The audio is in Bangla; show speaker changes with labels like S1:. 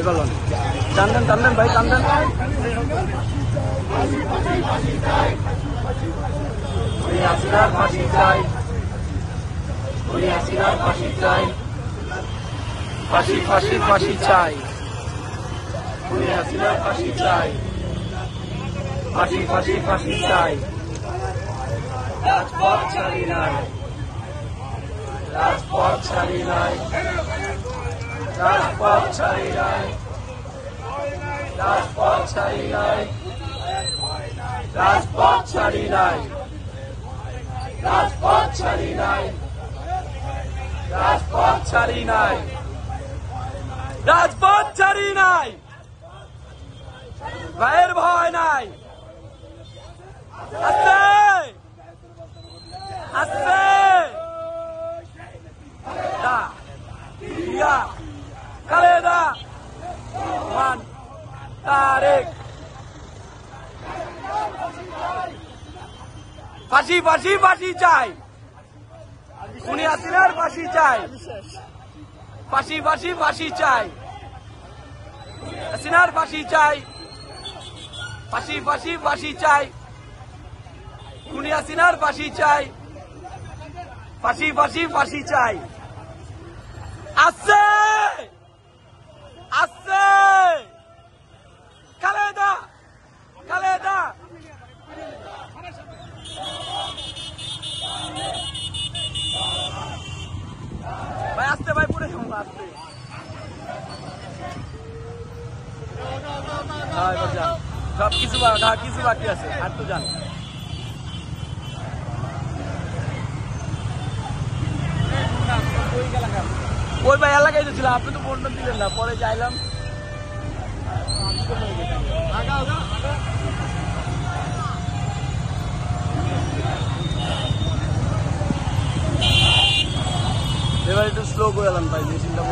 S1: বলুন টানদেন টানদেন ভাই টানদেন হাসিনার ফাঁসি চাই হাসিনার ফাঁসি চাই ফাঁসি ফাঁসি ফাঁসি চাই হাসিনার ফাঁসি চাই ফাঁসি ফাঁসি ফাঁসি চাই রাজপথ ছাড়ি নাই রাজপথ ছাড়ি নাই রাজপথ ছাড়ি নাই রাজপথ ছাড়ি নাই রাজপথ ছাড়ি নাই রাজপথ ছাড়ি নাই রাজপথ ছাড়ি নাই রাজপথ ছাড়ি নাই ভাইয়ের ভয় নাই আস্তে আস্তে খালেদা মান তারেক ফাঁসি ফাঁসি ফাঁসি চাই উনি হাসিনার ফাঁসি চাই ফাঁসি ফাঁসি ফাঁসি চাই হাসিনার ফাঁসি চাই ফাঁসি ফাঁসি ফাঁসি চাই উনি হাসিনার ফাঁসি চাই ফাঁসি ফাঁসি ফাঁসি চাই আসছে আসছে খালেদা খালেদা ভাই আসতে ভাই পুরো আসতে সব কিছু কিছু বাকি আছে আর তো যান ওই ভাই এলাকায় ছিল আপনি তো ফোনটা দিলেন না পরে যাইলাম এবার একটু স্লো করে এলাম ভাই মেশিনটা